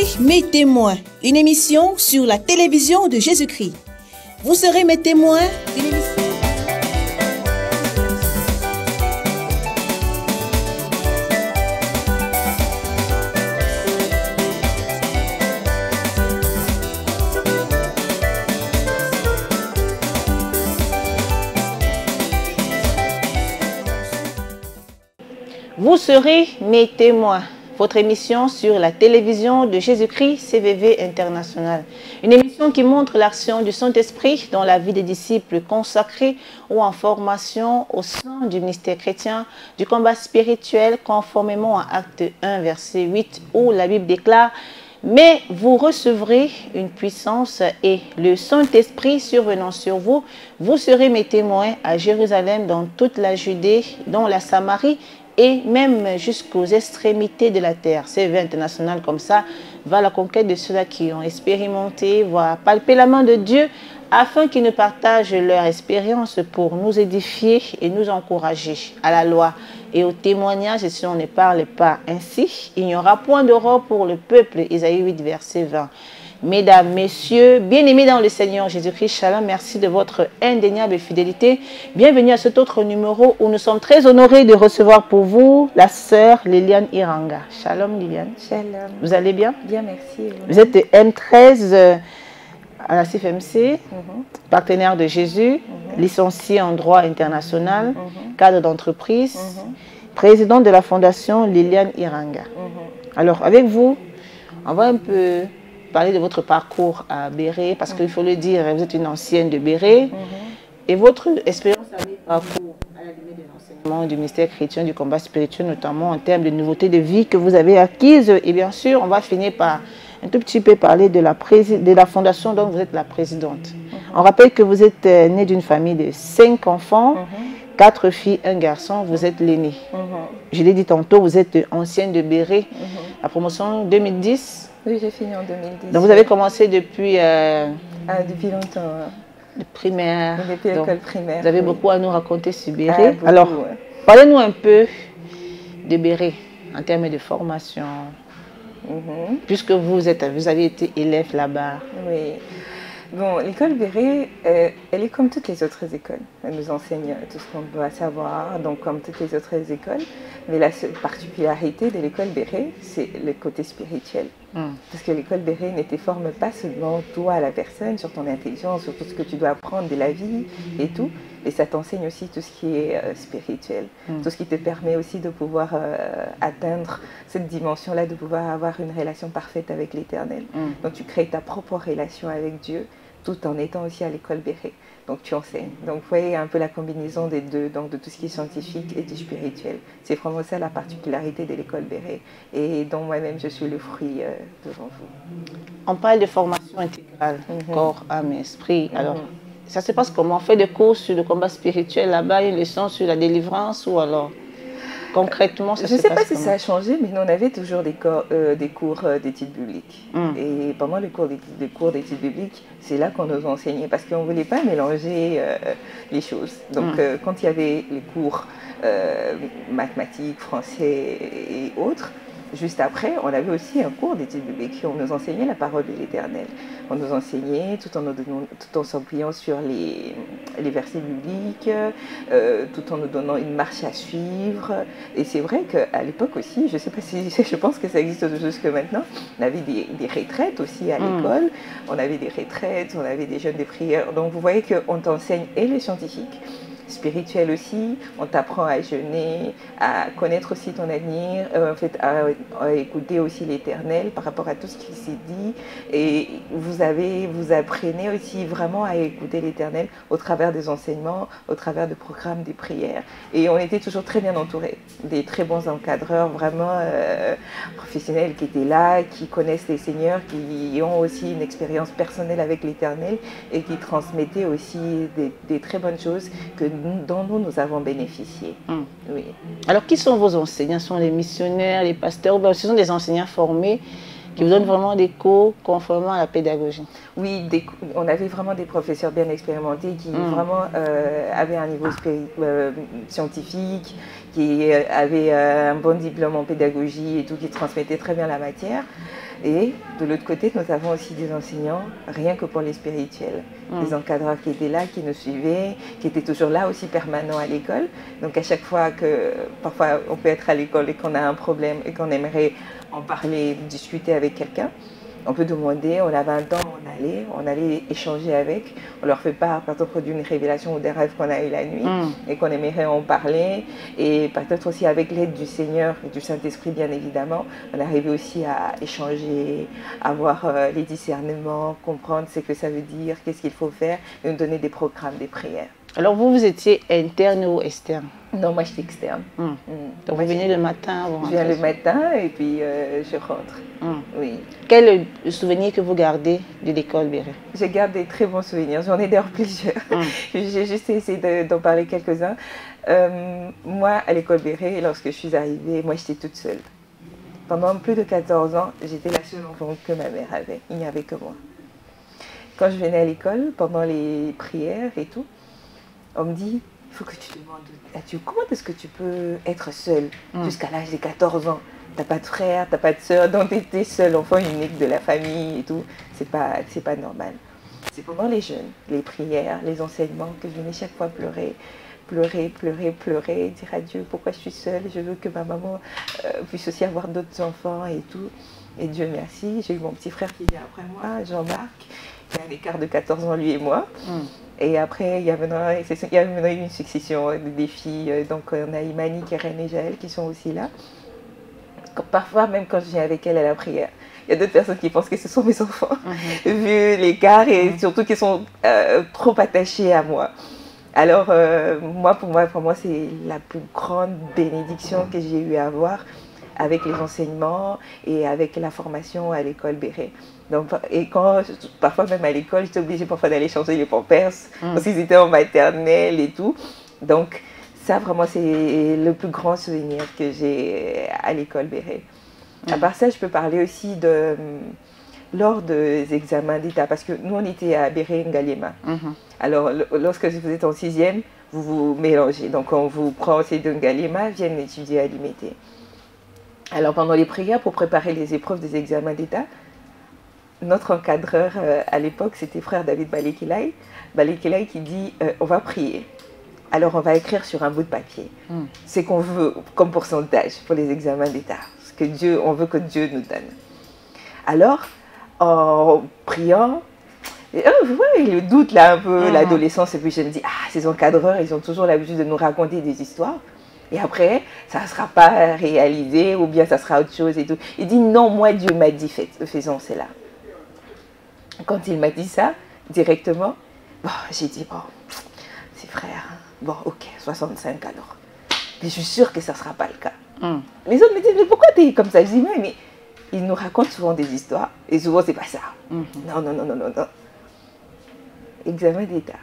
serez mes témoins, une émission sur la télévision de Jésus-Christ. Vous serez mes témoins, une émission... Vous serez mes témoins, votre émission sur la télévision de Jésus-Christ CVV International. Une émission qui montre l'action du Saint-Esprit dans la vie des disciples consacrés ou en formation au sein du ministère chrétien du combat spirituel conformément à Acte 1, verset 8, où la Bible déclare « Mais vous recevrez une puissance et le Saint-Esprit survenant sur vous, vous serez mes témoins à Jérusalem, dans toute la Judée, dans la Samarie, et même jusqu'aux extrémités de la terre. » CVV International, comme ça, va à la conquête de ceux-là qui ont expérimenté, va palper la main de Dieu, afin qu'ils nous partagent leur expérience pour nous édifier et nous encourager à la loi et au témoignage. Et si on ne parle pas ainsi, il n'y aura point d'aurore pour le peuple. Isaïe 8, verset 20. Mesdames, messieurs, bien-aimés dans le Seigneur Jésus-Christ, shalom, merci de votre indéniable fidélité. Bienvenue à cet autre numéro où nous sommes très honorés de recevoir pour vous la sœur Liliane Iranga. Shalom Liliane. Shalom. Vous allez bien? Bien, merci. Vous êtes M13 à la CFMC, partenaire de Jésus, licencié en droit international, cadre d'entreprise, présidente de la fondation Liliane Iranga. Alors, avec vous, on va un peu parler de votre parcours à Béret, parce qu'il faut le dire, vous êtes une ancienne de Béret, et votre expérience avec parcours à la limite de l'enseignement du ministère chrétien du combat spirituel, notamment en termes de nouveautés de vie que vous avez acquises. Et bien sûr, on va finir par un tout petit peu parler de la fondation dont vous êtes la présidente. On rappelle que vous êtes née d'une famille de 5 enfants, 4 filles, 1 garçon, vous êtes l'aînée. Je l'ai dit tantôt, vous êtes ancienne de Béret, la promotion 2010. Oui, j'ai fini en 2010. Donc vous avez commencé depuis... depuis longtemps. De primaire. Depuis l'école primaire. Vous avez beaucoup à nous raconter sur Béret. Beaucoup, alors, parlez-nous un peu de Béret en termes de formation. Puisque vous avez été élève là-bas. Oui. Bon, l'école Béret, elle est comme toutes les autres écoles. Elle nous enseigne tout ce qu'on doit savoir, donc comme toutes les autres écoles. Mais la seule particularité de l'école Béret, c'est le côté spirituel. Parce que l'école Béret ne te forme pas seulement toi, la personne, sur ton intelligence, sur tout ce que tu dois apprendre de la vie et tout, et ça t'enseigne aussi tout ce qui est spirituel, tout ce qui te permet aussi de pouvoir atteindre cette dimension-là, de pouvoir avoir une relation parfaite avec l'Éternel. Donc tu crées ta propre relation avec Dieu, tout en étant aussi à l'école Béret. Donc tu enseignes. Donc vous voyez un peu la combinaison des deux, donc de tout ce qui est scientifique et du spirituel. C'est vraiment ça la particularité de l'école Béret, et dont moi-même je suis le fruit devant vous. On parle de formation intégrale, corps, âme, esprit. Alors, ça se passe comment? On fait des cours sur le combat spirituel là-bas, une leçon sur la délivrance, ou alors concrètement ça se passe? Je ne sais pas si ça a changé, mais nous on avait toujours des cours d'études bibliques. Et pendant les cours d'études bibliques, c'est là qu'on nous enseignait, parce qu'on ne voulait pas mélanger les choses. Donc quand il y avait les cours mathématiques, français et autres, juste après, on avait aussi un cours d'études bibliques. On nous enseignait la parole de l'Éternel. On nous enseignait tout en s'appuyant sur les versets bibliques, tout en nous donnant une marche à suivre. Et c'est vrai qu'à l'époque aussi, je ne sais pas si, je pense que ça existe jusque maintenant, on avait des retraites aussi à l'école. On avait des retraites, on avait des jeûnes de prière. Donc vous voyez qu'on t'enseigne et les scientifiques, spirituel aussi, on t'apprend à jeûner, à connaître aussi ton avenir, en fait, à écouter aussi l'Éternel par rapport à tout ce qui s'est dit, et vous apprenez aussi vraiment à écouter l'Éternel au travers des enseignements, au travers des programmes, des prières, et on était toujours très bien entourés, des très bons encadreurs vraiment professionnels qui étaient là, qui connaissent les seigneurs, qui ont aussi une expérience personnelle avec l'Éternel et qui transmettaient aussi des très bonnes choses dont nous avons bénéficié. Oui. Alors, qui sont vos enseignants? Ce sont les missionnaires, les pasteurs, ou bien ce sont des enseignants formés qui vous donnent vraiment des cours conformément à la pédagogie? Oui, on avait vraiment des professeurs bien expérimentés qui vraiment avaient un niveau scientifique, qui avaient un bon diplôme en pédagogie et tout, qui transmettaient très bien la matière. Et de l'autre côté, nous avons aussi des enseignants, rien que pour les spirituels. Des encadreurs qui étaient là, qui nous suivaient, qui étaient toujours là aussi permanents à l'école. Donc à chaque fois que, parfois on peut être à l'école et qu'on a un problème et qu'on aimerait en parler, discuter avec quelqu'un, on peut demander, on a 20 ans, on allait échanger avec, on leur fait part peut-être d'une révélation ou des rêves qu'on a eu la nuit et qu'on aimerait en parler. Et peut-être aussi avec l'aide du Seigneur et du Saint-Esprit bien évidemment, on arrivait aussi à échanger, avoir les discernements, comprendre ce que ça veut dire, qu'est-ce qu'il faut faire et nous donner des programmes, des prières. Alors vous étiez interne ou externe? Non, moi j'étais externe. Donc vous venez le matin? Je viens le matin et puis je rentre. Oui. Quel est le souvenir que vous gardez de l'école Béret? Je garde des très bons souvenirs, j'en ai d'ailleurs plusieurs. J'ai juste essayé d'en parler quelques-uns. Moi, à l'école Béret, lorsque je suis arrivée, moi j'étais toute seule. Pendant plus de 14 ans, j'étais la seule enfant que ma mère avait. Il n'y avait que moi. Quand je venais à l'école, pendant les prières et tout, on me dit, il faut que tu demandes à Dieu, comment est-ce que tu peux être seule jusqu'à l'âge de 14 ans? T'as pas de frère, t'as pas de soeur, donc t'es seule, enfant unique de la famille et tout. C'est pas normal. C'est pendant les jeûnes, les prières, les enseignements que je venais chaque fois pleurer, dire à Dieu pourquoi je suis seule, je veux que ma maman puisse aussi avoir d'autres enfants et tout. Et Dieu merci, j'ai eu mon petit frère qui vient après moi, Jean-Marc, qui a un écart de 14 ans lui et moi. Et après, il y a maintenant une succession des filles. Donc, on a Imani, Karen et Jaël qui sont aussi là. Parfois, même quand je viens avec elle à la prière, il y a d'autres personnes qui pensent que ce sont mes enfants, vu l'écart et surtout qu'ils sont trop attachés à moi. Alors, pour moi, c'est la plus grande bénédiction que j'ai eu à avoir avec les enseignements et avec la formation à l'école Béret. Donc, et parfois même à l'école, j'étais obligée parfois d'aller changer les pampers parce qu'ils étaient en maternelle et tout. Donc ça vraiment c'est le plus grand souvenir que j'ai à l'école Béret. À part ça, je peux parler aussi lors des examens d'État, parce que nous on était à Béret Ngaliema. Alors lorsque vous êtes en 6e, vous vous mélangez. Donc on vous prend aussi de Ngaliema, viennent étudier à l'IMT. Alors pendant les prières pour préparer les épreuves des examens d'État, notre encadreur à l'époque, c'était frère David Balekilai. Balekilai qui dit on va prier. Alors on va écrire sur un bout de papier ce qu'on veut comme pourcentage pour les examens d'État. Ce que on veut que Dieu nous donne. Alors, en priant, le doute là un peu, l'adolescence, et puis je me dis, ces encadreurs, ils ont toujours l'habitude de nous raconter des histoires. Et après, ça ne sera pas réalisé ou bien ça sera autre chose et tout. Il dit non, moi Dieu m'a dit faisons cela. Quand il m'a dit ça, directement, j'ai dit, c'est frère, ok, 65 alors. Mais je suis sûre que ça ne sera pas le cas. Les autres me disent, mais pourquoi tu es comme ça? Je dis, mais ils nous racontent souvent des histoires, et souvent c'est pas ça. Non. Examen d'État,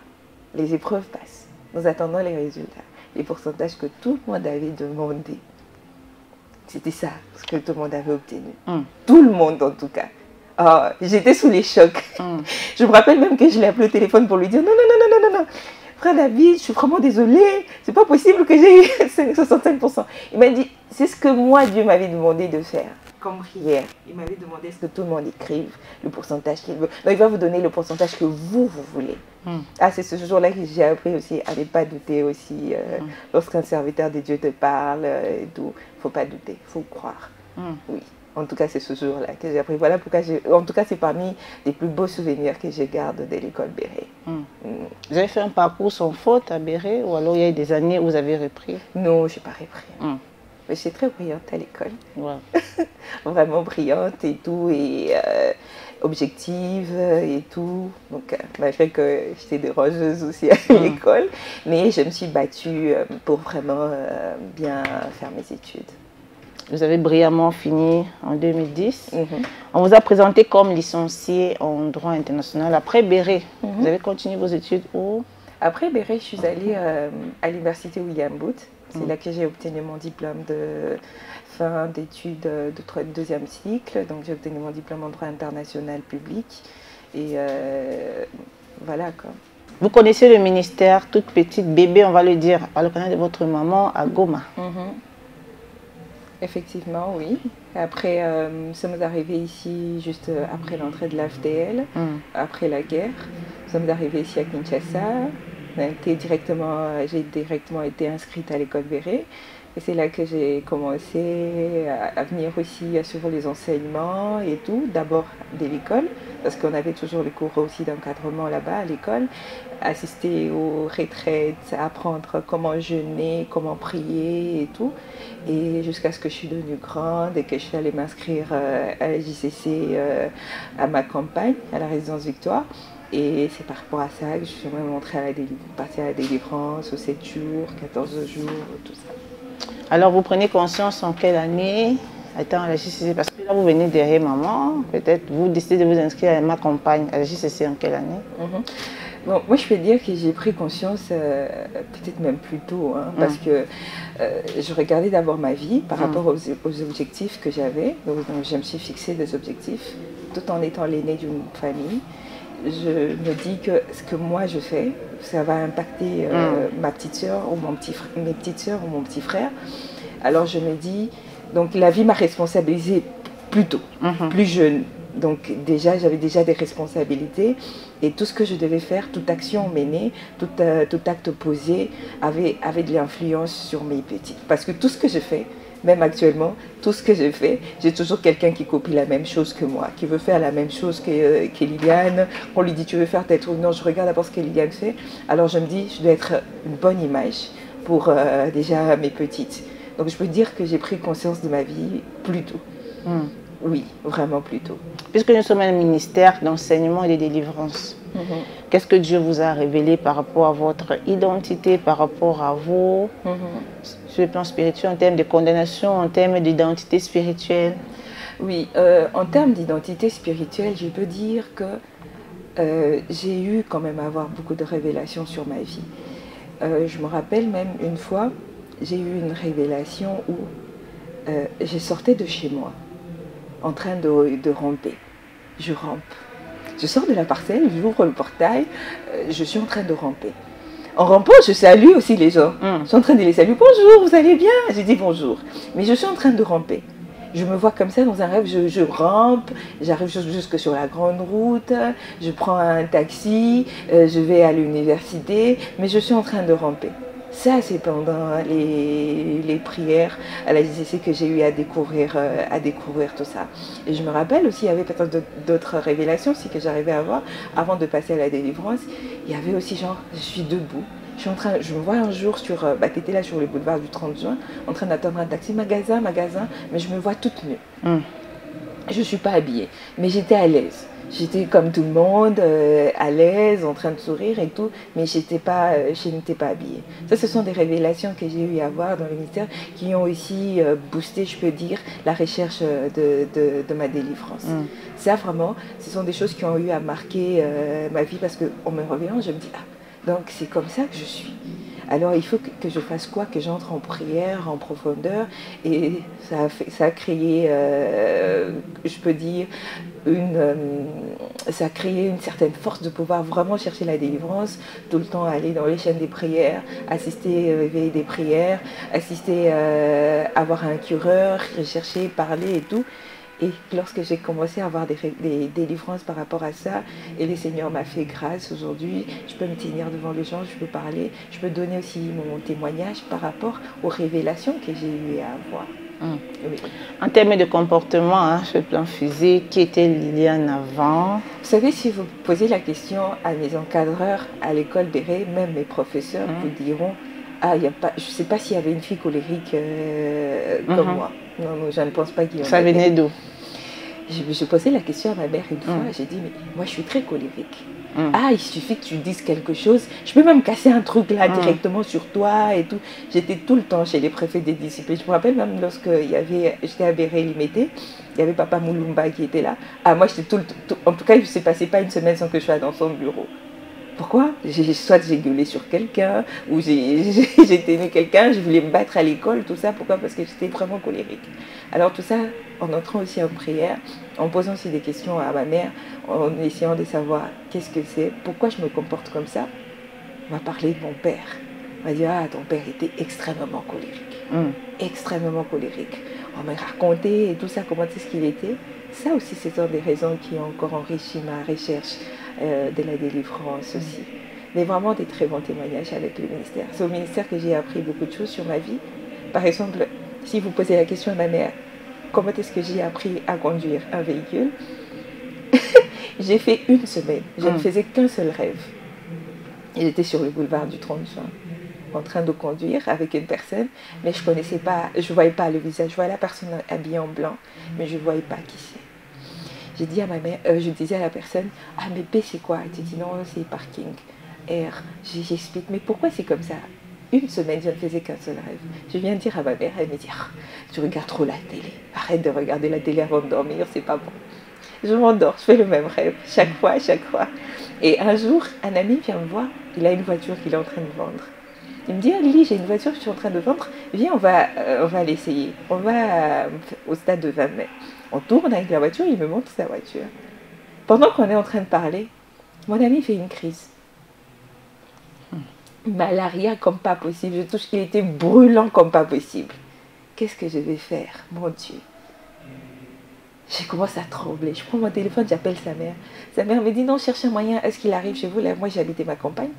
les épreuves passent, nous attendons les résultats. Les pourcentages que tout le monde avait demandé, c'était ça, ce que tout le monde avait obtenu. Tout le monde en tout cas. J'étais sous les chocs. Je me rappelle même que je l'ai appelé au téléphone pour lui dire non. Frère David, je suis vraiment désolée, c'est pas possible que j'ai eu 65%. Il m'a dit, c'est ce que moi Dieu m'avait demandé de faire comme prière. Il m'avait demandé ce que tout le monde écrive, le pourcentage qu'il veut. Donc il va vous donner le pourcentage que vous voulez. C'est ce jour-là que j'ai appris aussi à ne pas douter aussi. Lorsqu'un serviteur de Dieu te parle et tout, il ne faut pas douter, il faut croire. Oui. En tout cas, c'est ce jour-là que j'ai appris. Voilà pourquoi en tout cas, c'est parmi les plus beaux souvenirs que je garde de l'école Béret. Vous avez fait un parcours sans faute à Béret ou alors il y a eu des années où vous avez repris? Non, je n'ai pas repris. Mais j'étais très brillante à l'école. Vraiment brillante et tout, et objective et tout. Donc, malgré que j'étais dérangeuse aussi à l'école, mais je me suis battue pour vraiment bien faire mes études. Vous avez brillamment fini en 2010. On vous a présenté comme licencié en droit international. Après Béret, vous avez continué vos études où? Après Béret, je suis allée à l'université William Booth. C'est là que j'ai obtenu mon diplôme de fin d'études de deuxième cycle. Donc j'ai obtenu mon diplôme en droit international public. Et voilà quoi. Vous connaissez le ministère, toute petite bébé, on va le dire, par le canal de votre maman à Goma. Effectivement, oui. Après, nous sommes arrivés ici juste après l'entrée de l'AFDL, après la guerre. Nous sommes arrivés ici à Kinshasa. J'ai directement été inscrite à l'école Béré. Et c'est là que j'ai commencé à venir aussi assurer les enseignements et tout. D'abord de l'école, parce qu'on avait toujours les cours aussi d'encadrement là-bas à l'école. Assister aux retraites, apprendre comment jeûner, comment prier et tout. Et jusqu'à ce que je suis devenue grande et que je suis allée m'inscrire à la JCC à ma campagne, à la résidence Victoire. Et c'est par rapport à ça que je suis même entrée à la délivrance aux 7 jours, 14 jours, tout ça. Alors, vous prenez conscience en quelle année, étant à la JCC, parce que là, vous venez derrière maman, peut-être vous décidez de vous inscrire à ma campagne, à la JCC en quelle année? Bon, moi, je peux dire que j'ai pris conscience peut-être même plus tôt, hein, parce que je regardais d'abord ma vie par rapport aux objectifs que j'avais. Donc, je me suis fixé des objectifs, tout en étant l'aîné d'une famille. Je me dis que ce que moi je fais, ça va impacter ma petite soeur ou mes petites soeurs ou mon petit frère. Alors je me dis, donc la vie m'a responsabilisée plus tôt, plus jeune. Donc déjà, j'avais déjà des responsabilités et tout ce que je devais faire, toute action menée, tout acte posé avait de l'influence sur mes petites. Parce que tout ce que je fais, même actuellement, tout ce que je fais, j'ai toujours quelqu'un qui copie la même chose que moi, qui veut faire la même chose que Liliane. On lui dit, tu veux faire tes trucs? Non, je regarde d'abord ce que Liliane fait. Alors je me dis, je dois être une bonne image pour déjà mes petites. Donc je peux dire que j'ai pris conscience de ma vie plus tôt. Oui, vraiment plus tôt. Puisque nous sommes un ministère d'enseignement et de délivrance, qu'est-ce que Dieu vous a révélé par rapport à votre identité, par rapport à vous, sur le plan spirituel, en termes de condamnation, en termes d'identité spirituelle? Oui, en termes d'identité spirituelle, je peux dire que j'ai eu quand même à avoir beaucoup de révélations sur ma vie. Je me rappelle même une fois, j'ai eu une révélation où je sortais de chez moi, en train de ramper. Je rampe. Je sors de la parcelle, j'ouvre le portail, je suis en train de ramper. En rampant, je salue aussi les gens. Je suis en train de les saluer. Bonjour, vous allez bien? Je dis bonjour. Mais je suis en train de ramper. Je me vois comme ça dans un rêve, je rampe, j'arrive jusque sur la grande route, je prends un taxi, je vais à l'université, mais je suis en train de ramper. Ça, c'est pendant les prières à la JCC que j'ai eu à découvrir tout ça. Et je me rappelle aussi, il y avait peut-être d'autres révélations aussi que j'arrivais à avoir avant de passer à la délivrance. Il y avait aussi genre, je suis debout. Je me vois un jour tu étais là sur le boulevard du 30 juin, en train d'attendre un taxi, magasin, mais je me vois toute nue. Je ne suis pas habillée, mais j'étais à l'aise. J'étais comme tout le monde, à l'aise, en train de sourire et tout, mais je n'étais pas habillée. Ça, ce sont des révélations que j'ai eu à voir dans le ministère qui ont aussi boosté, je peux dire, la recherche de ma délivrance. Ça, vraiment, ce sont des choses qui ont eu à marquer ma vie parce qu'en me réveillant, je me dis, ah, donc c'est comme ça que je suis. Alors il faut que je fasse quoi? Que j'entre en prière, en profondeur. Et ça a créé, je peux dire, ça a créé une certaine force de pouvoir vraiment chercher la délivrance, tout le temps aller dans les chaînes des prières, assister au réveil des prières, assister à voir un cureur, rechercher, parler et tout. Et lorsque j'ai commencé à avoir des délivrances par rapport à ça, et le Seigneur m'a fait grâce aujourd'hui, je peux me tenir devant les gens, je peux parler, je peux donner aussi mon témoignage par rapport aux révélations que j'ai eu à avoir. Oui. En termes de comportement, sur le plan physique, qui était Liliane avant? Vous savez, si vous posez la question à mes encadreurs à l'école Béré, même mes professeurs vous diront, ah, je ne sais pas s'il y avait une fille colérique comme moi. Non, je ne pense pas qu'il y en avait. Ça venait d'où? Je posais la question à ma mère une fois, j'ai dit, mais moi je suis très colérique. Ah, il suffit que tu dises quelque chose, je peux même casser un truc là directement sur toi et tout. J'étais tout le temps chez les préfets des disciplines. Je me rappelle même lorsque j'étais à Béré-Limité, il y avait Papa Moulumba qui était là. Ah, moi j'étais en tout cas, il ne s'est passé pas une semaine sans que je sois dans son bureau. Pourquoi? Soit j'ai gueulé sur quelqu'un, ou j'ai aimé quelqu'un, je voulais me battre à l'école, tout ça. Pourquoi? Parce que j'étais vraiment colérique. Alors tout ça, en entrant aussi en prière, en posant aussi des questions à ma mère, en essayant de savoir qu'est-ce que c'est, pourquoi je me comporte comme ça. On m'a parlé de mon père. On m'a dit, ah, ton père était extrêmement colérique. Extrêmement colérique. On m'a raconté et tout ça, comment est-ce qu'il était. Ça aussi, c'est une des raisons qui ont encore enrichi ma recherche de la délivrance aussi. Mais vraiment des très bons témoignages avec le ministère. C'est au ministère que j'ai appris beaucoup de choses sur ma vie. Par exemple, si vous posez la question à ma mère, comment est-ce que j'ai appris à conduire un véhicule? J'ai fait une semaine. Je ne faisais qu'un seul rêve. J'étais sur le boulevard du 30 juin, en train de conduire avec une personne, mais je connaissais pas, je voyais pas le visage. Je voyais la personne habillée en blanc, mais je voyais pas qui c'est. J'ai dit à ma mère, je disais à la personne, ah mais B c'est quoi? Elle dit non, c'est parking. R, j'explique, mais pourquoi c'est comme ça? Une semaine, je ne faisais qu'un seul rêve. Je viens de dire à ma mère, elle me dit, ah, tu regardes trop la télé. Arrête de regarder la télé avant de dormir, c'est pas bon. Je m'endors, je fais le même rêve, chaque fois. Et un jour, un ami vient me voir, il a une voiture qu'il est en train de vendre. Il me dit, ah, Lily, j'ai une voiture que je suis en train de vendre, viens, on va l'essayer. On va au stade de 20 mai. On tourne avec la voiture, il me montre sa voiture. Pendant qu'on est en train de parler, mon ami fait une crise. Malaria comme pas possible, je touche qu'il était brûlant comme pas possible. Qu'est-ce que je vais faire, mon Dieu? J'ai commencé à trembler. Je prends mon téléphone, j'appelle sa mère. Sa mère me dit non, cherche un moyen, est-ce qu'il arrive chez vous? Là, moi, j'habitais ma campagne.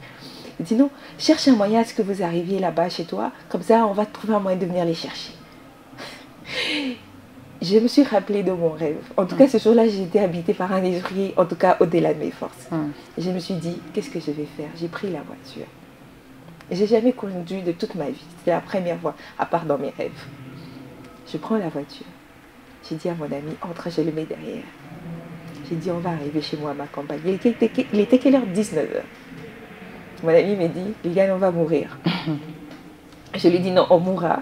Elle dit non, cherche un moyen, est-ce que vous arriviez là-bas chez toi? Comme ça, on va trouver un moyen de venir les chercher. Je me suis rappelée de mon rêve. En tout cas, ce jour-là, j'ai été habitée par un esprit, en tout cas, au-delà de mes forces. Je me suis dit, qu'est-ce que je vais faire? J'ai pris la voiture. Je n'ai jamais conduit de toute ma vie. C'était la première fois, à part dans mes rêves. Je prends la voiture. J'ai dit à mon ami, entre, je le mets derrière. J'ai dit, on va arriver chez moi à ma campagne. Il était quelle heure? 19h. Mon ami me dit, Liliane, on va mourir. Je lui ai dit, non, on mourra.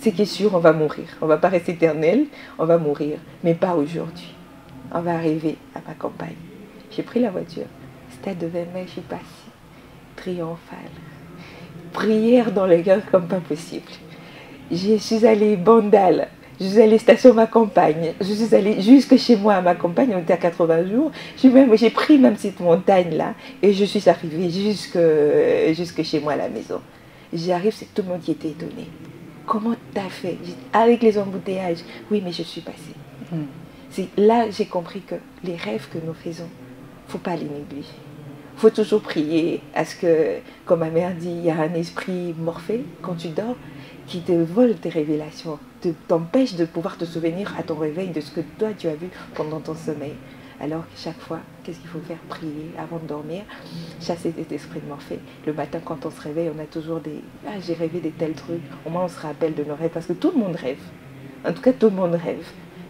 C'est qui est sûr, on va mourir. On ne va pas rester éternel, on va mourir. Mais pas aujourd'hui. On va arriver à ma campagne. J'ai pris la voiture. Stade de 20 mai, je suis passée. Triomphale. Prière dans le cœur comme pas possible. Je suis allée Bandal. Je suis allée station ma campagne. Je suis allée jusque chez moi à ma campagne. On était à 80 jours. J'ai pris même cette montagne-là et je suis arrivée jusque chez moi à la maison. J'arrive, c'est tout le monde qui était étonné. Comment t'as fait? Avec les embouteillages. Oui, mais je suis passée. Là, j'ai compris que les rêves que nous faisons, il ne faut pas les négliger. Il faut toujours prier à ce que, comme ma mère dit, il y a un esprit morphée quand tu dors qui te vole tes révélations, t'empêche de pouvoir te souvenir à ton réveil de ce que toi tu as vu pendant ton sommeil. Alors chaque fois, qu'est-ce qu'il faut faire? Prier avant de dormir, chasser cet esprit de morphée. Le matin, quand on se réveille, on a toujours des « Ah, j'ai rêvé de tels trucs ». Au moins, on se rappelle de nos rêves parce que tout le monde rêve. En tout cas, tout le monde rêve.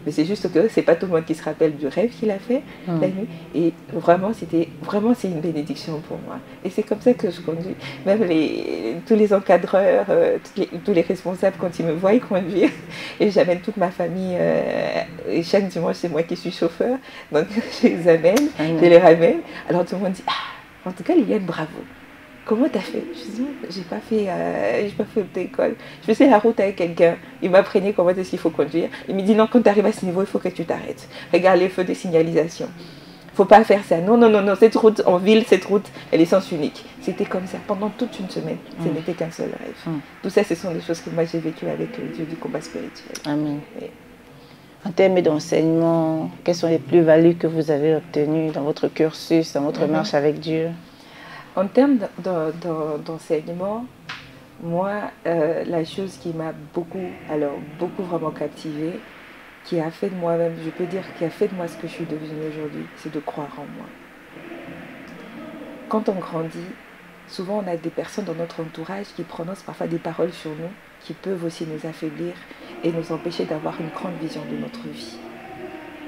Mais c'est juste que c'est pas tout le monde qui se rappelle du rêve qu'il a fait la nuit. Et vraiment, c'est une bénédiction pour moi. Et c'est comme ça que je conduis. Même tous les encadreurs, tous les responsables, quand ils me voient conduire, et j'amène toute ma famille. Et chaque dimanche, c'est moi qui suis chauffeur. Donc, je les amène, je les ramène. Alors tout le monde dit, ah, en tout cas, Liliane, bravo. Comment t'as fait? Je dis, j'ai pas fait l'école. Je faisais la route avec quelqu'un. Il m'apprenait comment est-ce qu'il faut conduire. Il me dit, non, quand tu arrives à ce niveau, il faut que tu t'arrêtes. Regarde les feux de signalisation. Faut pas faire ça. Non, cette route, en ville, cette route, elle est sens unique. C'était comme ça pendant toute une semaine. Ce n'était qu'un seul rêve. Tout ça, ce sont des choses que moi, j'ai vécues avec le Dieu du combat spirituel. Amen. Et... En termes d'enseignement, quelles sont les plus-values que vous avez obtenues dans votre cursus, dans votre marche avec Dieu? En termes d'enseignement, moi, la chose qui m'a beaucoup vraiment captivée, qui a fait de moi-même, je peux dire, qui a fait de moi ce que je suis devenue aujourd'hui, c'est de croire en moi. Quand on grandit, souvent on a des personnes dans notre entourage qui prononcent parfois des paroles sur nous, qui peuvent aussi nous affaiblir et nous empêcher d'avoir une grande vision de notre vie.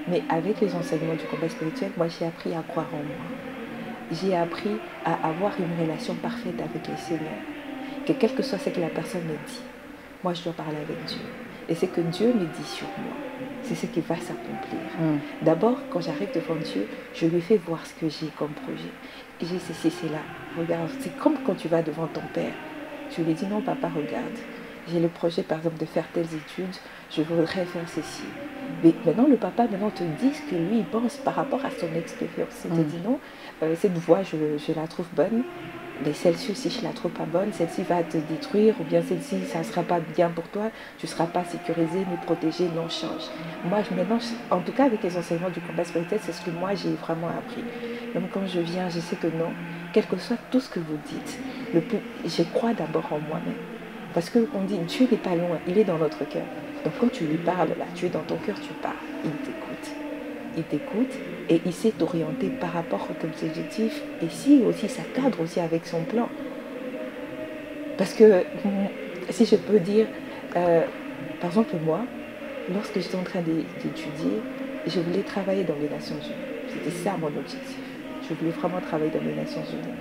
Mais avec les enseignements du combat spirituel, moi j'ai appris à croire en moi. J'ai appris à avoir une relation parfaite avec le Seigneur. Que quel que soit ce que la personne me dit, moi je dois parler avec Dieu. Et ce que Dieu me dit sur moi, c'est ce qui va s'accomplir. D'abord, quand j'arrive devant Dieu, je lui fais voir ce que j'ai comme projet. Et j'ai ceci, c'est là. Regarde, c'est comme quand tu vas devant ton père. Tu lui dis, non papa, regarde. J'ai le projet par exemple de faire telles études, je voudrais faire ceci. Mais maintenant le papa te dit ce que lui il pense par rapport à son expérience. Il te dit non, cette voie je la trouve bonne, mais celle-ci aussi, je la trouve pas bonne, celle-ci va te détruire, ou bien celle-ci, ça ne sera pas bien pour toi, tu ne seras pas sécurisé ni protégé, non, change. Moi, maintenant, en tout cas avec les enseignements du combat spirituel, c'est ce que moi j'ai vraiment appris. Donc quand je viens, je sais que non, quel que soit tout ce que vous dites, je crois d'abord en moi-même. Parce qu'on dit, Dieu n'est pas loin, il est dans notre cœur. Donc quand tu lui parles, là, tu es dans ton cœur, tu parles, il t'écoute. Il t'écoute et il sait t'orienter par rapport aux objectifs et si aussi ça cadre aussi avec son plan. Parce que, si je peux dire, par exemple moi, lorsque j'étais en train d'étudier, je voulais travailler dans les Nations Unies. C'était ça mon objectif. Je voulais vraiment travailler dans les Nations Unies.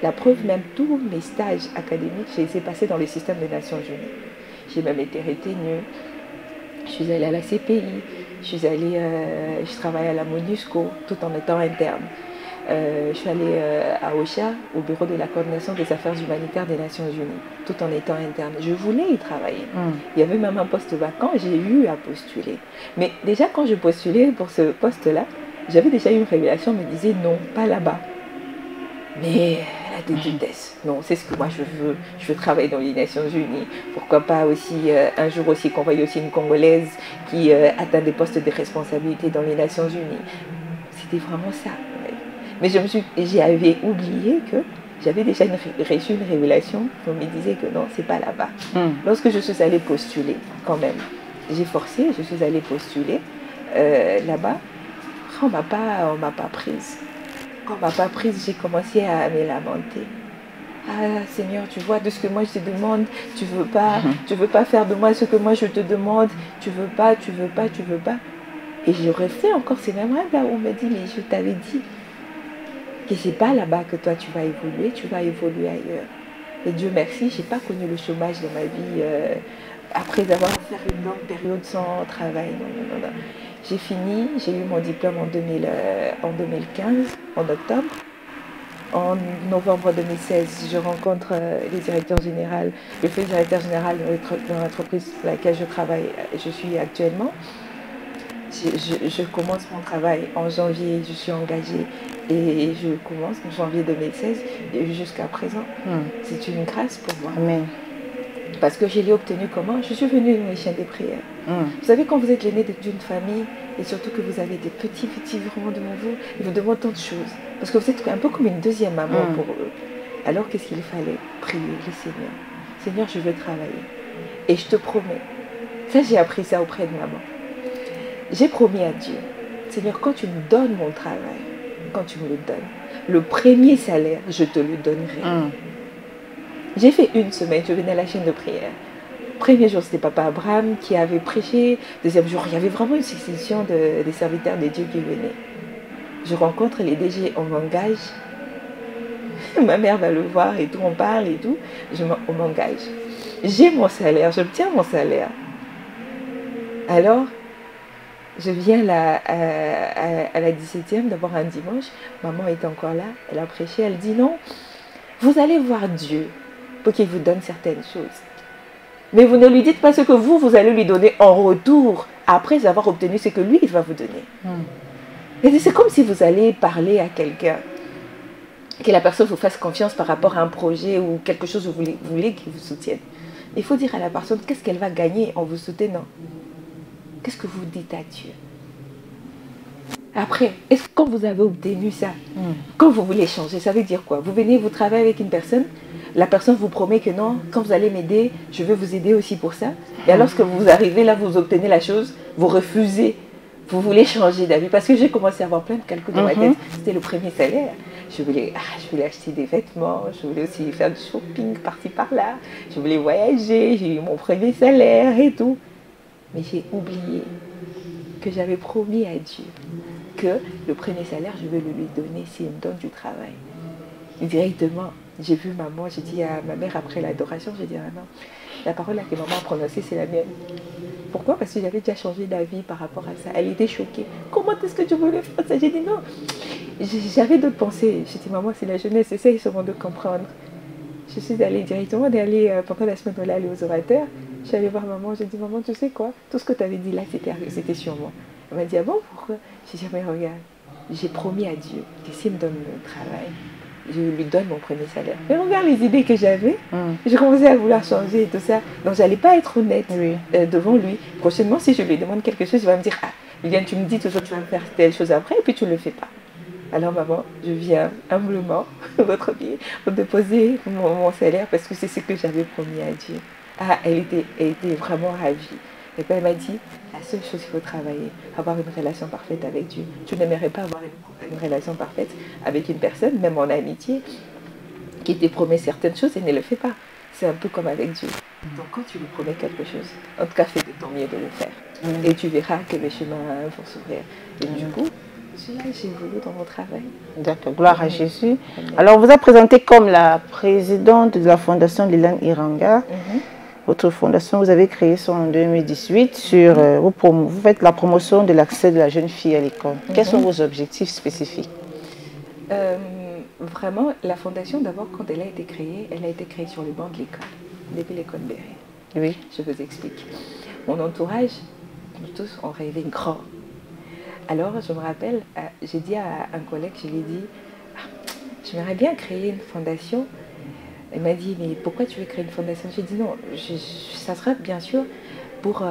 La preuve, même tous mes stages académiques, j'ai essayé de passer dans le système des Nations Unies. J'ai même été retenue. Je suis allée à la CPI, je travaille à la MONUSCO tout en étant interne. Je suis allée à OCHA, au bureau de la coordination des affaires humanitaires des Nations Unies, tout en étant interne. Je voulais y travailler. Il y avait même un poste vacant, j'ai eu à postuler. Mais déjà quand je postulais pour ce poste-là, j'avais déjà eu une révélation, me disait non, pas là-bas. Mais la détresse, non, c'est ce que moi je veux travailler dans les Nations Unies. Pourquoi pas aussi, un jour aussi, qu'on voie aussi une Congolaise qui atteint des postes de responsabilité dans les Nations Unies. C'était vraiment ça. Mais j'avais oublié que j'avais déjà reçu une révélation. On me disait que non, c'est pas là-bas. Lorsque je suis allée postuler, quand même, j'ai forcé, je suis allée postuler là-bas. On m'a pas prise. Quand on m'a pas prise, j'ai commencé à me lamenter. Ah Seigneur, tu vois, de ce que moi je te demande, tu veux pas faire de moi ce que moi je te demande, tu veux pas. Et j'aurais fait encore ces mêmes rêves là où on m'a dit, mais je t'avais dit que c'est pas là-bas que toi tu vas évoluer ailleurs. Et Dieu merci, j'ai pas connu le chômage dans ma vie après avoir fait une longue période sans travail. Non. J'ai fini, j'ai eu mon diplôme en 2015, en octobre. En novembre 2016, je rencontre le directeur général, le directeur général de l'entreprise pour laquelle je travaille, je suis actuellement. Je commence mon travail en janvier, je suis engagée et je commence en janvier 2016 et jusqu'à présent. C'est une grâce pour moi. Amen. Parce que je l'ai obtenu comment? Je suis venue d'une chaîne de prière. Vous savez, quand vous êtes l'aîné d'une famille, et surtout que vous avez des petits vraiment devant vous, ils vous demandent tant de choses. Parce que vous êtes un peu comme une deuxième maman pour eux. Alors qu'est-ce qu'il fallait? Prier le Seigneur. Seigneur, je veux travailler. Et je te promets. Ça, j'ai appris ça auprès de maman. J'ai promis à Dieu, Seigneur, quand tu me donnes mon travail, quand tu me le donnes, le premier salaire, je te le donnerai. J'ai fait une semaine, je venais à la chaîne de prière. Premier jour, c'était Papa Abraham qui avait prêché. Deuxième jour, il y avait vraiment une succession des serviteurs de Dieu qui venaient. Je rencontre les DG, on m'engage. Ma mère va le voir et tout, on parle et tout. On m'engage. J'ai mon salaire, j'obtiens mon salaire. Alors, je viens à la 17e, d'abord un dimanche. Maman est encore là, elle a prêché, elle dit non, vous allez voir Dieu pour qu'il vous donne certaines choses. Mais vous ne lui dites pas ce que vous allez lui donner en retour, après avoir obtenu ce que lui, il va vous donner. Et c'est comme si vous allez parler à quelqu'un, que la personne vous fasse confiance par rapport à un projet ou quelque chose que vous voulez qu'il vous soutienne. Il faut dire à la personne qu'est-ce qu'elle va gagner en vous soutenant. Qu'est-ce que vous dites à Dieu? Après, est-ce que quand vous avez obtenu ça, quand vous voulez changer, ça veut dire quoi? Vous venez, vous travaillez avec une personne, la personne vous promet que non, quand vous allez m'aider, je vais vous aider aussi pour ça. Et alors, lorsque vous arrivez là, vous obtenez la chose, vous refusez, vous voulez changer d'avis. Parce que j'ai commencé à avoir plein de calculs dans ma tête. C'était le premier salaire. Je voulais acheter des vêtements, je voulais aussi faire du shopping par-ci par-là, je voulais voyager, j'ai eu mon premier salaire et tout. Mais j'ai oublié que j'avais promis à Dieu que le premier salaire, je vais le lui donner s'il me donne du travail. Et directement, j'ai vu maman, j'ai dit à ma mère après l'adoration, j'ai dit à maman, la parole que maman a prononcée, c'est la mienne. Pourquoi? Parce que j'avais déjà changé d'avis par rapport à ça. Elle était choquée. Comment est-ce que tu voulais faire ça? J'ai dit non. J'avais d'autres pensées. J'ai dit, maman, c'est la jeunesse, essaye seulement de comprendre. Je suis allée directement, pendant la semaine, on allait aller aux orateurs. Je suis allée voir maman, j'ai dit, maman, tu sais quoi? Tout ce que tu avais dit là, c'était sur moi. Elle m'a dit, ah bon, pourquoi? J'ai dit, mais regarde, j'ai promis à Dieu que s'il me donne mon travail, je lui donne mon premier salaire. Mais regarde les idées que j'avais. Je commençais à vouloir changer et tout ça. Donc, j'allais pas être honnête devant lui. Prochainement, si je lui demande quelque chose, il va me dire, ah, Liliane, tu me dis toujours que tu vas faire telle chose après, et puis tu ne le fais pas. Alors, maman, je viens humblement, votre pied, pour déposer mon salaire parce que c'est ce que j'avais promis à Dieu. Ah, elle était vraiment ravie. Et puis elle m'a dit, la seule chose qu'il faut travailler, avoir une relation parfaite avec Dieu. Tu n'aimerais pas avoir une relation parfaite avec une personne, même en amitié, qui te promet certaines choses et ne le fait pas. C'est un peu comme avec Dieu. Donc quand tu lui promets quelque chose, en tout cas fais de ton mieux de le faire. Et tu verras que les chemins vont s'ouvrir. Et du coup, j'ai voulu dans mon travail. D'accord, gloire à Jésus. Alors, on vous a présenté comme la présidente de la fondation Liliane Iranga. Votre fondation, vous avez créé ça en 2018. Vous faites la promotion de l'accès de la jeune fille à l'école. Quels sont vos objectifs spécifiques? Vraiment, la fondation, d'abord, quand elle a été créée sur le banc de l'école, depuis l'école Béret. Oui. Je vous explique. Mon entourage, nous tous, on rêvait grand. Alors, je me rappelle, j'ai dit à un collègue, je lui ai dit, j'aimerais bien créer une fondation. Elle m'a dit, mais pourquoi tu veux créer une fondation? J'ai dit non, ça sera bien sûr pour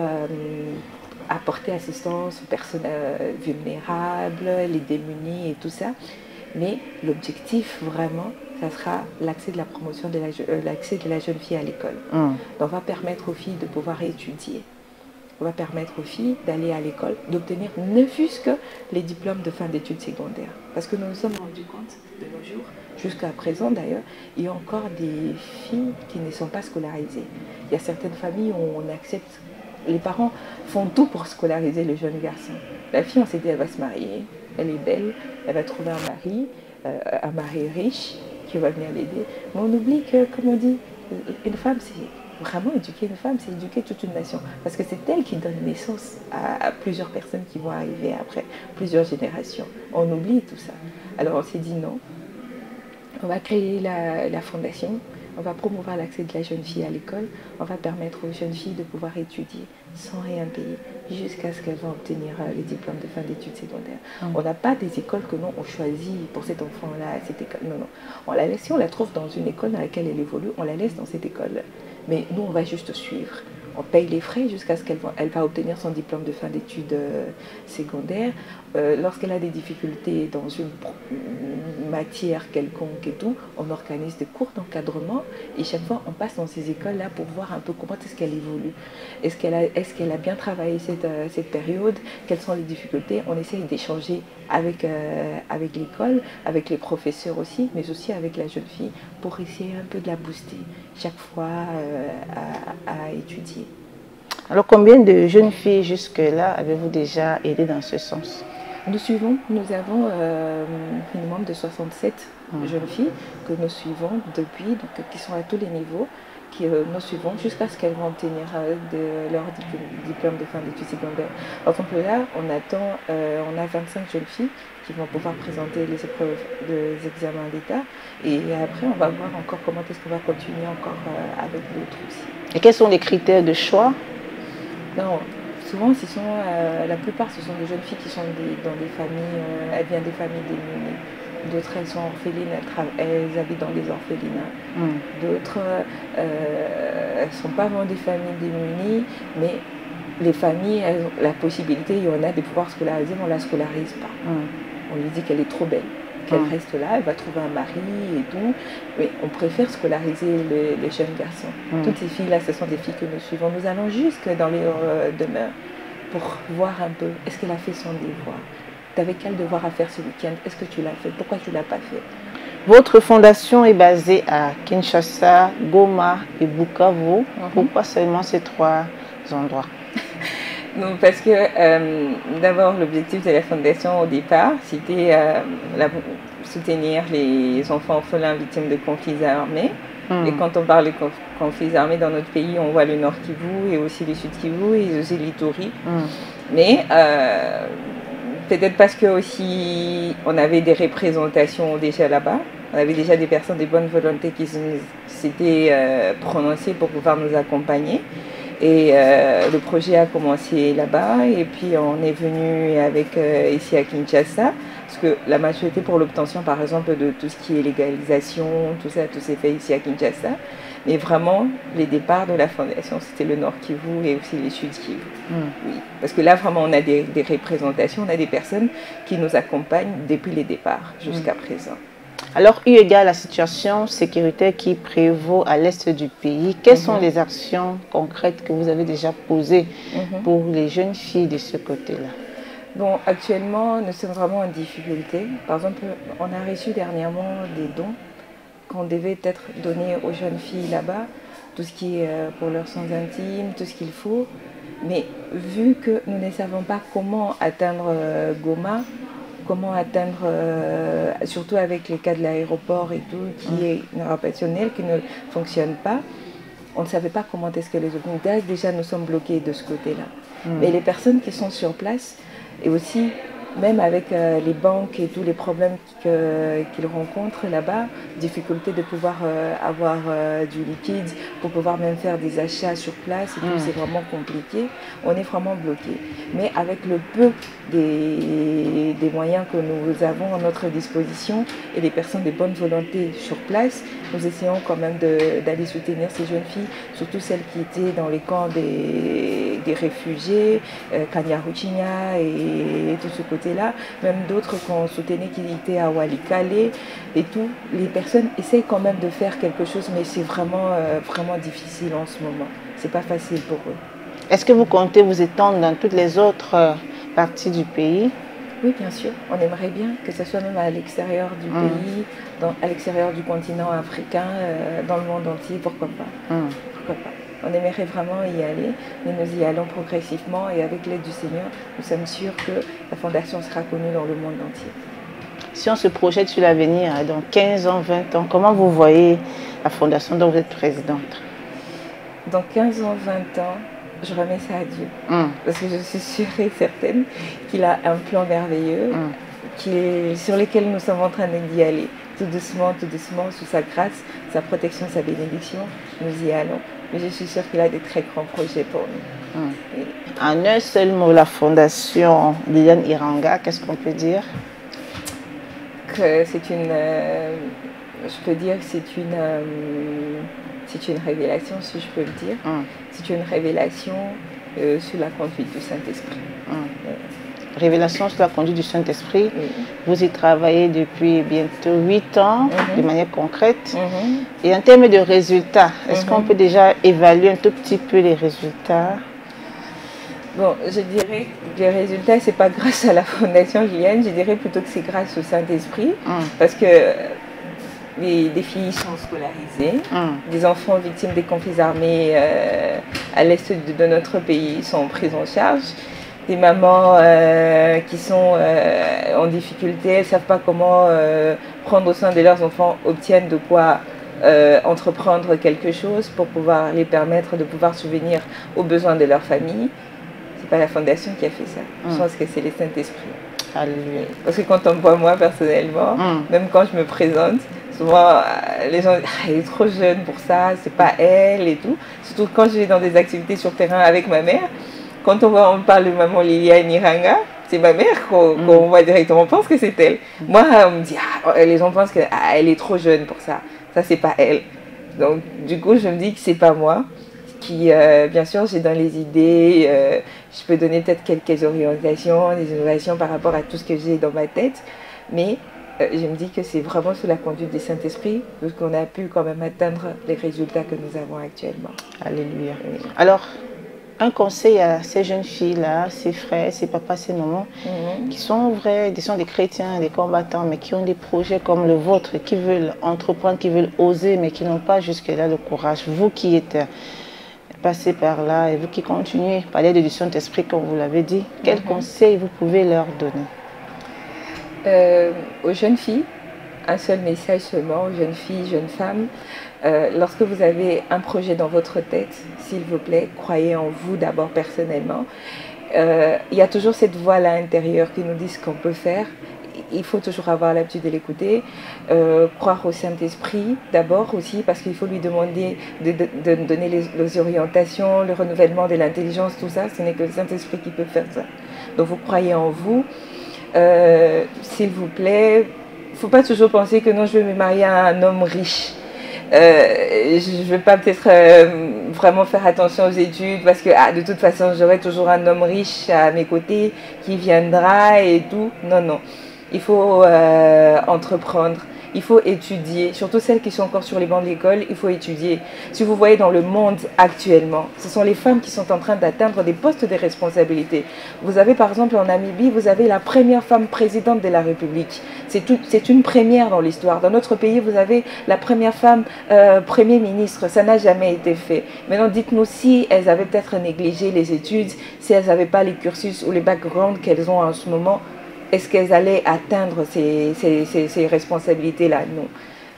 apporter assistance aux personnes vulnérables, les démunis et tout ça. Mais l'objectif vraiment, ça sera l'accès de la promotion de l'accès de la jeune fille à l'école. Donc, on va permettre aux filles de pouvoir étudier. On va permettre aux filles d'aller à l'école, d'obtenir ne fût-ce que les diplômes de fin d'études secondaires. Parce que nous nous sommes rendus compte de nos jours, jusqu'à présent d'ailleurs, il y a encore des filles qui ne sont pas scolarisées. Il y a certaines familles où on accepte, les parents font tout pour scolariser les jeunes garçons. La fille, on s'est dit, elle va se marier, elle est belle, elle va trouver un mari riche qui va venir l'aider. Mais on oublie que, comme on dit, une femme, c'est... Vraiment, éduquer une femme, c'est éduquer toute une nation. Parce que c'est elle qui donne naissance à plusieurs personnes qui vont arriver après, plusieurs générations. On oublie tout ça. Alors on s'est dit non, on va créer la fondation, on va promouvoir l'accès de la jeune fille à l'école, on va permettre aux jeunes filles de pouvoir étudier sans rien payer, jusqu'à ce qu'elles vont obtenir les diplômes de fin d'études secondaires. On n'a pas des écoles que nous, on choisit pour cet enfant-là, cette école. Non, non. On la laisse, si on la trouve dans une école dans laquelle elle évolue, on la laisse dans cette école. Mais nous, on va juste suivre. On paye les frais jusqu'à ce qu'elle va obtenir son diplôme de fin d'études secondaires. Lorsqu'elle a des difficultés dans une matière quelconque et tout, on organise des cours d'encadrement et chaque fois, on passe dans ces écoles-là pour voir un peu comment est-ce qu'elle évolue. Est-ce qu'elle a bien travaillé cette période? Quelles sont les difficultés? On essaye d'échanger avec l'école, avec les professeurs aussi, mais aussi avec la jeune fille pour essayer un peu de la booster chaque fois à étudier. Alors, combien de jeunes filles jusque-là avez-vous déjà aidé dans ce sens? Nous avons minimum de 67 jeunes filles que nous suivons depuis, donc, qui sont à tous les niveaux, qui nous suivons jusqu'à ce qu'elles vont obtenir leur diplôme de fin d'études secondaires. Par exemple là, on a 25 jeunes filles qui vont pouvoir présenter les épreuves des examens d'État et après on va voir encore comment est-ce qu'on va continuer encore avec d'autres aussi. Et quels sont les critères de choix? Non, souvent la plupart ce sont des jeunes filles qui sont dans des familles, elles viennent des familles démunies. D'autres, elles sont orphelines, elles habitent dans des orphelinats. D'autres, elles ne sont pas vraiment des familles démunies, mais les familles, elles ont la possibilité, il y en a de pouvoir scolariser, mais on ne la scolarise pas. On lui dit qu'elle est trop belle, qu'elle reste là, elle va trouver un mari et tout. Mais on préfère scolariser les jeunes garçons. Toutes ces filles-là, ce sont des filles que nous suivons. Nous allons jusque dans les demeures pour voir un peu, est-ce qu'elle a fait son devoir? Tu avais quel devoir à faire ce week-end? Est-ce que tu l'as fait? Pourquoi tu ne l'as pas fait? Votre fondation est basée à Kinshasa, Goma et Bukavu. Pourquoi seulement ces trois endroits? Non, parce que d'abord, l'objectif de la fondation au départ, c'était soutenir les enfants orphelins victimes de conflits armés. Et quand on parle de conflits armés dans notre pays, on voit le Nord Kivu et aussi le Sud Kivu et aussi l'Ituri. Mais peut-être parce que aussi on avait des représentations déjà là-bas, on avait déjà des personnes de bonne volonté qui s'étaient prononcées pour pouvoir nous accompagner. Et le projet a commencé là-bas et puis on est venu avec ici à Kinshasa, parce que la majorité pour l'obtention par exemple de tout ce qui est légalisation, tout ça, tout s'est fait ici à Kinshasa. Mais vraiment, les départs de la fondation, c'était le Nord Kivu et aussi les Sud Kivu. Oui. Parce que là, vraiment, on a des représentations, on a des personnes qui nous accompagnent depuis les départs jusqu'à présent. Alors, eu égard à la situation sécuritaire qui prévaut à l'est du pays, quelles sont les actions concrètes que vous avez déjà posées pour les jeunes filles de ce côté-là? Bon, actuellement, nous sommes vraiment en difficulté. Par exemple, on a reçu dernièrement des dons qu'on devait être donnés aux jeunes filles là-bas, tout ce qui est pour leurs soins intimes, tout ce qu'il faut. Mais vu que nous ne savons pas comment atteindre Goma, comment atteindre, surtout avec les cas de l'aéroport et tout, qui est opérationnel, qui ne fonctionne pas, on ne savait pas comment est-ce que les autorités, déjà nous sommes bloqués de ce côté-là. Mais les personnes qui sont sur place, et aussi même avec les banques et tous les problèmes qu'ils rencontrent là-bas, difficulté de pouvoir avoir du liquide pour pouvoir même faire des achats sur place, et tout, c'est vraiment compliqué. On est vraiment bloqué. Mais avec le peu des moyens que nous avons à notre disposition et des personnes de bonne volonté sur place, nous essayons quand même d'aller soutenir ces jeunes filles, surtout celles qui étaient dans les camps des réfugiés, Kanyaruchinya et tout ce côté-là, même d'autres qu'on soutenait qui étaient à Walikale et tout. Les personnes essayent quand même de faire quelque chose, mais c'est vraiment, vraiment difficile en ce moment. C'est pas facile pour eux. Est-ce que vous comptez vous étendre dans toutes les autres parties du pays? Oui, bien sûr. On aimerait bien que ce soit même à l'extérieur du pays, à l'extérieur du continent africain, dans le monde entier, pourquoi pas. Pourquoi pas. On aimerait vraiment y aller, mais nous y allons progressivement et avec l'aide du Seigneur, nous sommes sûrs que la Fondation sera connue dans le monde entier. Si on se projette sur l'avenir, dans 15 ans, 20 ans, comment vous voyez la Fondation dont vous êtes présidente? Dans 15 ans, 20 ans, je remets ça à Dieu. Parce que je suis sûre et certaine qu'il a un plan merveilleux sur lequel nous sommes en train d'y aller. Tout doucement, sous sa grâce, sa protection, sa bénédiction, nous y allons. Mais je suis sûre qu'il a des très grands projets pour nous. En un seul mot, la Fondation Liliane Iranga, qu'est-ce qu'on peut dire? Que c'est une... je peux dire que c'est une révélation, si je peux le dire. C'est une révélation sous la conduite du Saint-Esprit. Révélation sur la conduite du Saint-Esprit. Vous y travaillez depuis bientôt 8 ans, de manière concrète. Et en termes de résultats, est-ce qu'on peut déjà évaluer un tout petit peu les résultats? Bon, je dirais que les résultats, ce n'est pas grâce à la Fondation Liliane, je dirais plutôt que c'est grâce au Saint-Esprit. Parce que des filles sont scolarisées, des enfants victimes des conflits armés à l'est de notre pays sont pris en charge. Des mamans qui sont en difficulté, elles ne savent pas comment prendre soin de leurs enfants, obtiennent de quoi entreprendre quelque chose pour pouvoir les permettre de pouvoir subvenir aux besoins de leur famille. Ce n'est pas la Fondation qui a fait ça. Je pense que c'est le Saint-Esprit. Alléluia. Parce que quand on me voit moi personnellement, même quand je me présente, souvent les gens disent elle est trop jeune pour ça, c'est pas elle et tout. Surtout quand je vais dans des activités sur terrain avec ma mère. Quand on parle de maman Liliane Iranga, c'est ma mère qu'on voit directement, on pense que c'est elle. Moi, on me dit, les gens pensent qu'elle est trop jeune pour ça. Ça, c'est pas elle. Donc, du coup, je me dis que c'est pas moi. Bien sûr, j'ai dans les idées, je peux donner peut-être quelques orientations, des innovations par rapport à tout ce que j'ai dans ma tête. Mais je me dis que c'est vraiment sous la conduite du Saint-Esprit qu'on a pu quand même atteindre les résultats que nous avons actuellement. Alléluia. Alors, un conseil à ces jeunes filles-là, ces frères, ces papas, ces mamans, qui sont vrais, qui sont des chrétiens, des combattants, mais qui ont des projets comme le vôtre, qui veulent entreprendre, qui veulent oser, mais qui n'ont pas jusque-là le courage. Vous qui êtes passés par là et vous qui continuez par l'aide du Saint-Esprit, comme vous l'avez dit, quels conseils vous pouvez leur donner? Aux jeunes filles, un seul message seulement, aux jeunes filles, jeunes femmes. Lorsque vous avez un projet dans votre tête, s'il vous plaît, croyez en vous d'abord personnellement. Il y a toujours cette voix à l'intérieur qui nous dit ce qu'on peut faire. il faut toujours avoir l'habitude de l'écouter, croire au Saint-Esprit d'abord aussi, parce qu'il faut lui demander de donner les orientations, le renouvellement de l'intelligence, tout ça. Ce n'est que le Saint-Esprit qui peut faire ça. Donc vous croyez en vous. S'il vous plaît, il ne faut pas toujours penser que non, je vais me marier à un homme riche. Je ne vais pas peut-être vraiment faire attention aux études parce que de toute façon j'aurai toujours un homme riche à mes côtés qui viendra et tout. Non, non. Il faut entreprendre. Il faut étudier, surtout celles qui sont encore sur les bancs de l'école, il faut étudier. Si vous voyez dans le monde actuellement, ce sont les femmes qui sont en train d'atteindre des postes de responsabilité. Vous avez par exemple en Namibie, vous avez la première femme présidente de la République. C'est une première dans l'histoire. Dans notre pays, vous avez la première femme Premier ministre. Ça n'a jamais été fait. Maintenant, dites-nous si elles avaient peut-être négligé les études, si elles n'avaient pas les cursus ou les backgrounds qu'elles ont en ce moment, est-ce qu'elles allaient atteindre ces responsabilités-là? Non.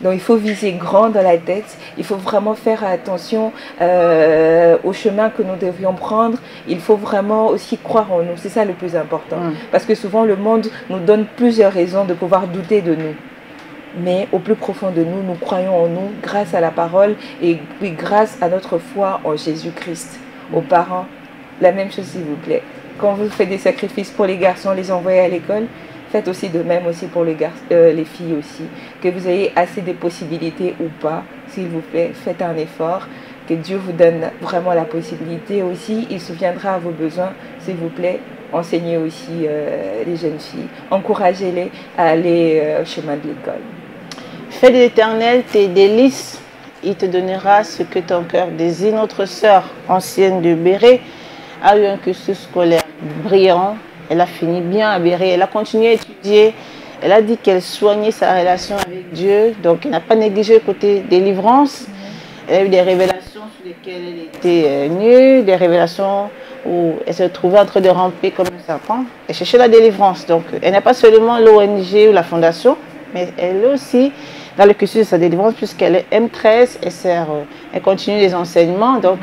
Donc il faut viser grand dans la tête, il faut vraiment faire attention au chemin que nous devions prendre, il faut vraiment aussi croire en nous, c'est ça le plus important. Parce que souvent le monde nous donne plusieurs raisons de pouvoir douter de nous. Mais au plus profond de nous, nous croyons en nous grâce à la parole et puis grâce à notre foi en Jésus-Christ. Aux parents, la même chose s'il vous plaît. Quand vous faites des sacrifices pour les garçons, les envoyer à l'école, faites aussi de même aussi pour les filles aussi. Que vous ayez assez de possibilités ou pas, s'il vous plaît, faites un effort. Que Dieu vous donne vraiment la possibilité aussi. Il souviendra à vos besoins, s'il vous plaît. Enseignez aussi les jeunes filles. Encouragez-les à aller au chemin de l'école. Fais de l'Éternel tes délices. Il te donnera ce que ton cœur désire. Notre sœur ancienne de Béret a eu un cursus scolaire brillant. Elle a fini bien à Béret. Elle a continué à étudier. Elle a dit qu'elle soignait sa relation avec Dieu. Donc, elle n'a pas négligé le côté délivrance. Elle a eu des révélations sur lesquelles elle était nue, des révélations où elle se trouvait en train de ramper comme un serpent. Elle cherchait la délivrance. Donc, elle n'a pas seulement l'ONG ou la fondation, mais elle est aussi dans le cursus de sa délivrance puisqu'elle est M13. Elle continue les enseignements. Donc,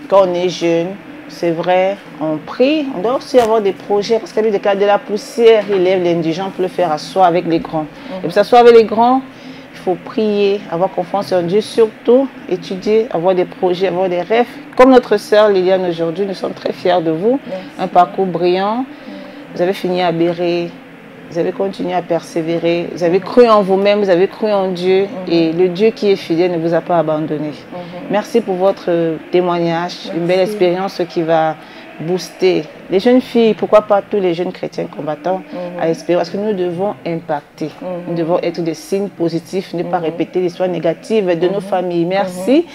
quand on est jeune, c'est vrai, on prie, on doit aussi avoir des projets parce qu'à lui, de la poussière, il lève l'indigent pour le faire asseoir avec les grands. Et pour s'asseoir avec les grands, il faut prier, avoir confiance en Dieu, surtout étudier, avoir des projets, avoir des rêves. Comme notre sœur Liliane aujourd'hui, nous sommes très fiers de vous. Merci. Un parcours brillant. Vous avez fini à Béret, vous avez continué à persévérer, vous avez cru en vous-même, vous avez cru en Dieu et le Dieu qui est fidèle ne vous a pas abandonné. Merci pour votre témoignage, une belle expérience qui va booster les jeunes filles, pourquoi pas tous les jeunes chrétiens combattants à espérer, parce que nous devons impacter, nous devons être des signes positifs, ne pas répéter l'histoire négative de nos familles. Merci.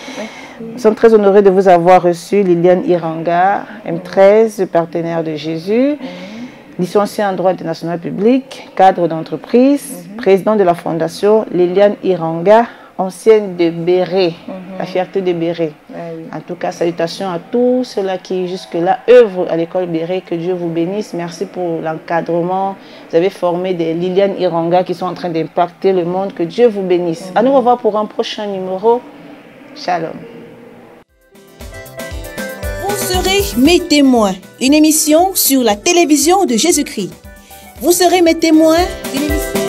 Nous sommes très honorés de vous avoir reçu, Liliane Iranga, M13, partenaire de Jésus, licenciée en droit international public, cadre d'entreprise, président de la fondation Liliane Iranga, ancienne de Béret, la fierté de Béret. En tout cas, salutations à tous ceux-là qui jusque-là œuvrent à l'école Béret. Que Dieu vous bénisse. Merci pour l'encadrement. Vous avez formé des Liliane Iranga qui sont en train d'impacter le monde. Que Dieu vous bénisse. À nous revoir pour un prochain numéro. Shalom. Vous serez mes témoins, une émission sur la télévision de Jésus-Christ. Vous serez mes témoins, une émission